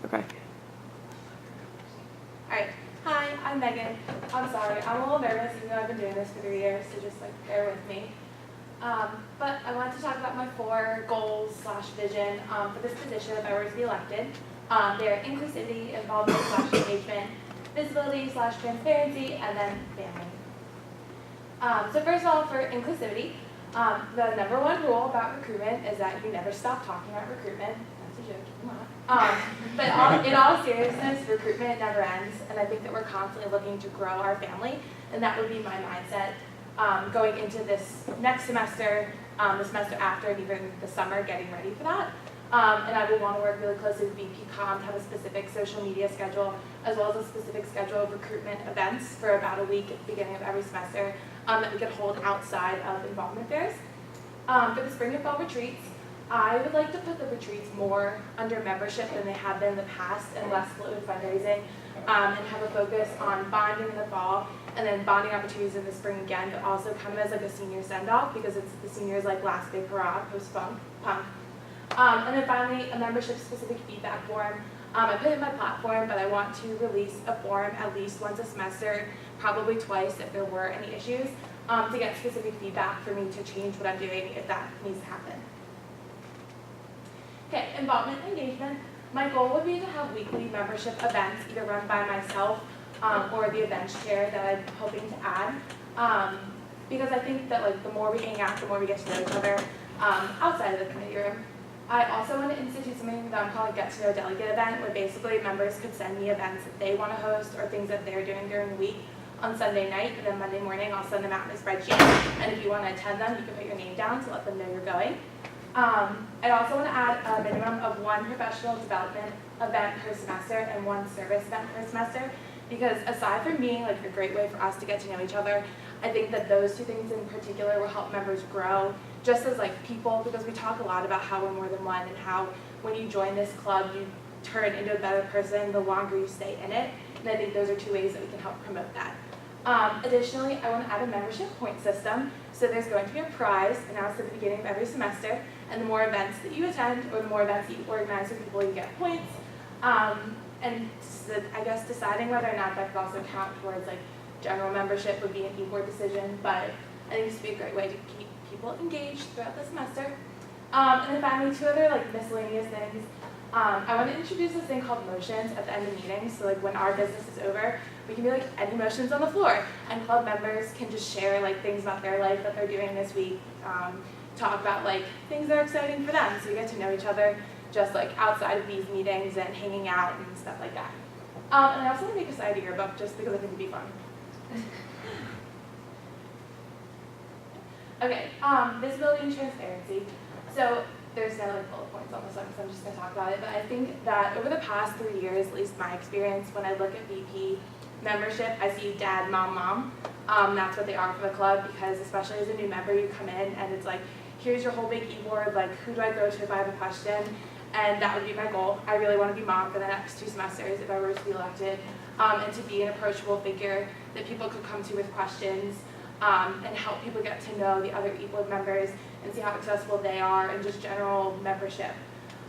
Okay. Alright, hi, I'm Megan. I'm sorry, I'm a little nervous even though I've been doing this for 3 years, so just bear with me. But I wanted to talk about my 4 goals / vision for this position if I were to be elected. They are inclusivity, involvement / engagement, visibility / transparency, and then family. So first of all, for inclusivity, the #1 rule about recruitment is that you never stop talking about recruitment. That's a joke, keep them off. But in all seriousness, recruitment never ends, and I think that we're constantly looking to grow our family, and that would be my mindset going into this next semester, the semester after, and even the summer, getting ready for that. And I would want to work really closely with VP Com to have a specific social media schedule, as well as a specific schedule of recruitment events for about a week at the beginning of every semester that we could hold outside of involvement fairs. For the spring and fall retreats, I would like to put the retreats more under membership than they have been in the past and less fluid fundraising, and have a focus on bonding in the fall and then bonding opportunities in the spring again, but also kind of as a senior send-off because it's the seniors' last big hurrah post-punk. And then finally, a membership-specific feedback form. I put it in my platform, but I want to release a form at least once a semester, probably twice if there were any issues, to get specific feedback for me to change what I'm doing if that needs to happen. Okay, involvement and engagement. My goal would be to have weekly membership events, either run by myself or the events chair that I'm hoping to add. Because I think that the more we hang out, the more we get to know each other outside of the committee room. I also want to institute something that I'm calling a Get to Know Delegate event, where basically members could send me events that they want to host or things that they're doing during the week on Sunday night, and then Monday morning I'll send them out in a spreadsheet. And if you want to attend them, you can put your name down to let them know you're going. I also want to add a minimum of 1 professional development event per semester and 1 service event per semester, because aside from being a great way for us to get to know each other, I think that those 2 things in particular will help members grow just as people, because we talk a lot about how we're more than one and how when you join this club you turn into a better person the longer you stay in it, and I think those are 2 ways that we can help promote that. Additionally, I want to add a membership point system, so there's going to be a prize announced at the beginning of every semester, and the more events that you attend or the more events that you organize with people, you get points. And so I guess deciding whether or not that could also count towards general membership would be an e-board decision, but I think this would be a great way to keep people engaged throughout the semester. And then finally, 2 other miscellaneous things. I want to introduce this thing called motions at the end of meetings, so when our business is over, we can be any motions on the floor, and club members can just share things about their life that they're doing this week, talk about things that are exciting for them, so we get to know each other just outside of these meetings and hanging out and stuff like that. And I also want to make a side yearbook just because I think it'd be fun. Okay, visibility and transparency. So there's no bullet points on this one, so I'm just going to talk about it. But I think that over the past 3 years, at least my experience, when I look at VP membership, I see dad, mom, mom. That's what they are for the club, because especially as a new member, you come in and it's here's your whole big e-board, who do I go to if I have a question? And that would be my goal. I really want to be mom for the next 2 semesters if I were to be elected, and to be an approachable figure that people could come to with questions, and help people get to know the other e-board members and see how accessible they are and just general membership.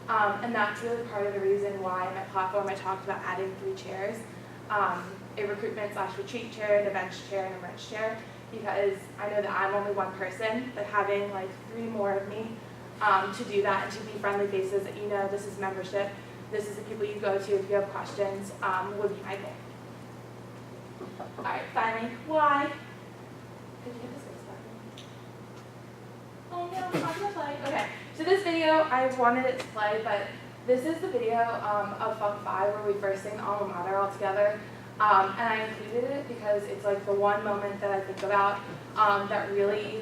And that's really part of the reason why in my platform I talked about adding 3 chairs, a recruitment / retreat chair, an events chair, and a merch chair, because I know that I'm only one person, but having 3 more of me to do that and to be friendly faces that this is membership, this is the people you go to if you have questions, would be my goal. Alright, finally, why? Did you get this face button? Oh no, it's not gonna play. Okay, so this video, I wanted it to play, but this is the video of Funk 5 where we first sing the alma mater all together. And I included it because it's the one moment that I think about that really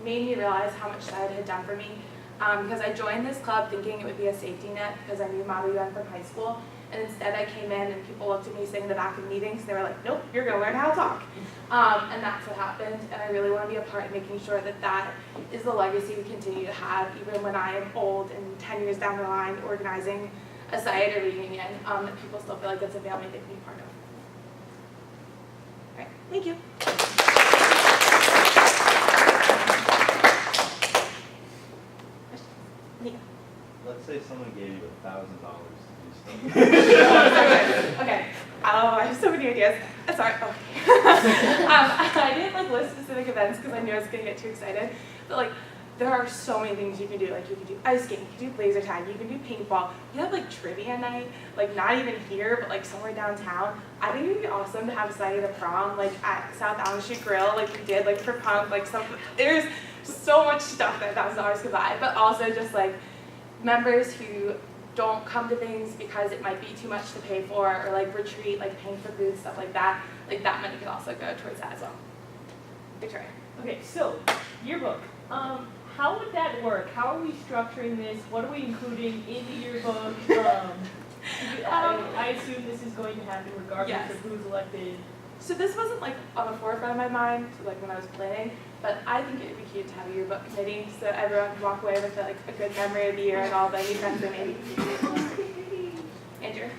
made me realize how much Syed had done for me. Because I joined this club thinking it would be a safety net because I knew Model UN from high school, and instead I came in and people looked at me sitting in the back of meetings and they were like, nope, you're going to learn how to talk. And that's what happened, and I really want to be a part of making sure that that is the legacy we continue to have even when I am old and 10 years down the line organizing a Syed or reunion, that people still feel like it's a family they can be part of. All right, thank you. Let's say someone gave you $1,000 Okay. I have so many ideas. Sorry. Okay. I didn't like list specific events because I knew I was gonna get too excited. But like, there are so many things you can do. Like, you can do ice skating, you can do laser tag, you can do paintball. You have like trivia night, like not even here, but like somewhere downtown. I think it would be awesome to have a Sunday the prom, like at South Allen Street Grill, like we did, like for punk, like some. There's so much stuff that $1,000 could buy, but also just like members who don't come to things because it might be too much to pay for, or like retreat, like paying for food, stuff like that money could also go towards that as well. Victoria. Okay, so yearbook. How would that work? How are we structuring this? What are we including in the yearbook? I assume this is going to happen regardless of who's elected. So this wasn't like on the forefront of my mind, like when I was planning, but I think it would be cute to have a yearbook committee so everyone can walk away with like a good memory of the year and all the new friends they made. Andrew?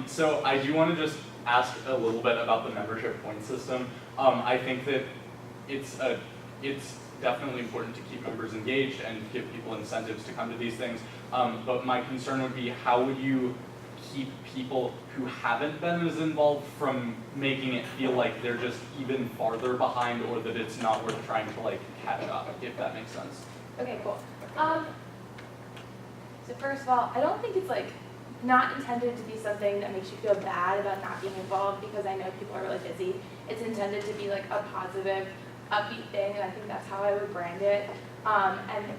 So I do want to just ask a little bit about the membership point system. I think that it's definitely important to keep members engaged and give people incentives to come to these things. But my concern would be, how would you keep people who haven't been as involved from making it feel like they're just even farther behind, or that it's not worth trying to like catch up, if that makes sense? Okay, cool. So first of all, I don't think it's like not intended to be something that makes you feel bad about not being involved, because I know people are really busy. It's intended to be like a positive, upbeat thing, and I think that's how I would brand it. And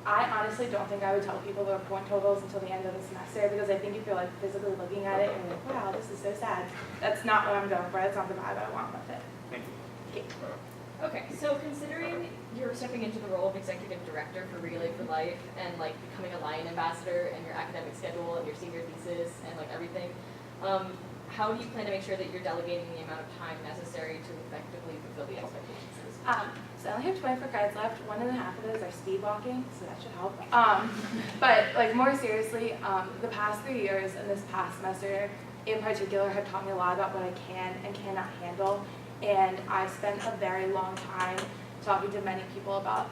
I honestly don't think I would tell people their point totals until the end of the semester, because I think if you're like physically looking at it and you're like, wow, this is so sad, that's not what I'm going for. That's not the vibe I want with it. Thank you. Okay, so considering you're stepping into the role of executive director for Relay for Life and like becoming a Lion ambassador and your academic schedule and your senior thesis and like everything, how do you plan to make sure that you're delegating the amount of time necessary to effectively fulfill the expectations? So I only have 24 credits left. 1.5 of those are speed walking, so that should help. But like more seriously, the past 3 years and this past semester in particular have taught me a lot about what I can and cannot handle. And I spent a very long time talking to many people about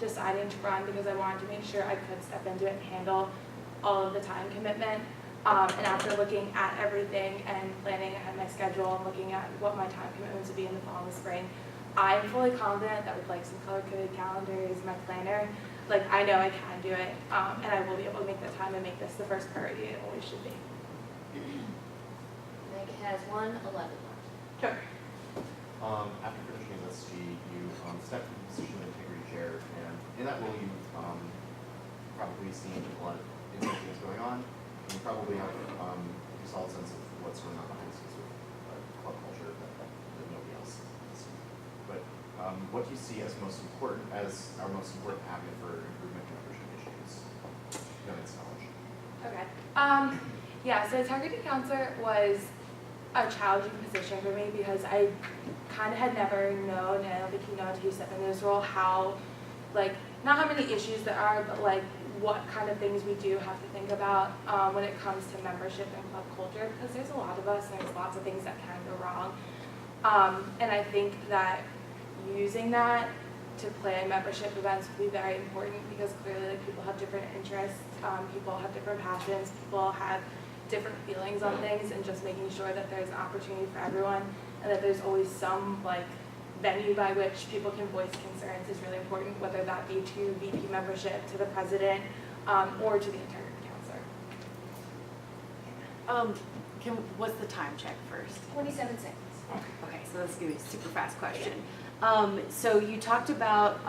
deciding to run, because I wanted to make sure I could step into it and handle all of the time commitment. And after looking at everything and planning ahead my schedule and looking at what my time commitments would be in the fall and the spring, I'm fully confident that with like some color-coded calendars, my planner, like I know I can do it, and I will be able to make the time and make this the first priority it always should be. Meg has 1:11 left. Sure. After finishing SG, you stepped into the position of integrity chair, and in that role you've probably seen a lot of interesting things going on, and you probably have a solid sense of what's going on behind the scenes with club culture that nobody else has seen. But what do you see as our most important avenue for improvement in membership issues? Knowing this knowledge. Okay. Yeah, so targeted counselor was a challenging position for me, because I kind of had never known, and I don't think you know until you step into this role, how, like, not how many issues there are, but like what kind of things we do have to think about when it comes to membership and club culture, because there's a lot of us and there's lots of things that can go wrong. And I think that using that to plan membership events would be very important, because clearly like, people have different interests, people have different passions, people have different feelings on things, and just making sure that there's an opportunity for everyone and that there's always some like venue by which people can voice concerns is really important, whether that be to VP membership, to the president, or to the integrity counselor. What's the time check first? 27 seconds. Okay, so that's gonna be a super fast question. So you talked about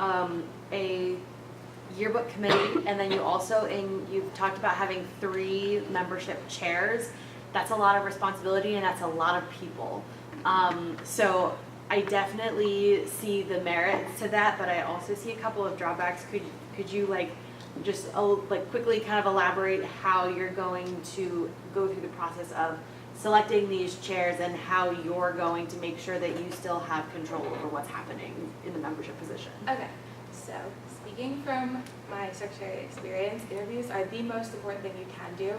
a yearbook committee, and then you've talked about having 3 membership chairs. That's a lot of responsibility, and that's a lot of people. So I definitely see the merits to that, but I also see a couple of drawbacks. Could you like just quickly kind of elaborate how you're going to go through the process of selecting these chairs and how you're going to make sure that you still have control over what's happening in the membership position? Okay, so speaking from my secretary experience, interviews are the most important thing you can do.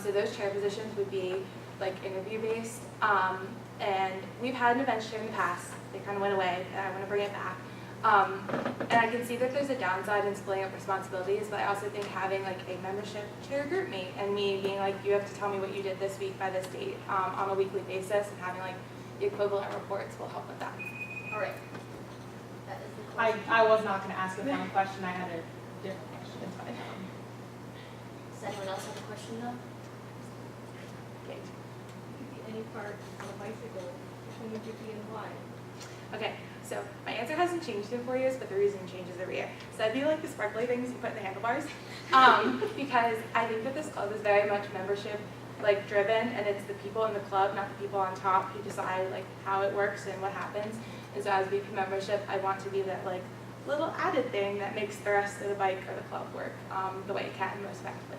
So those chair positions would be like interview based, and we've had an event chair in the past. They kind of went away, and I want to bring it back. And I can see that there's a downside in splitting up responsibilities, but I also think having like a membership chair group mate and me being like, you have to tell me what you did this week by this date on a weekly basis, and having like the equivalent reports will help with that. All right. That is the I question. was not gonna ask a fun question, I had a different question, it's fine. Does anyone else have a question though? Okay. Any part on a bicycle, which one would you be and why? Okay, so my answer hasn't changed in 4 years, but the reason changes every year. So I'd be like the sparkly things you put in the handlebars, because I think that this club is very much membership like driven, and it's the people in the club, not the people on top, who decide like how it works and what happens. And so as VP membership, I want to be that like little added thing that makes the rest of the bike or the club work the way it can most effectively.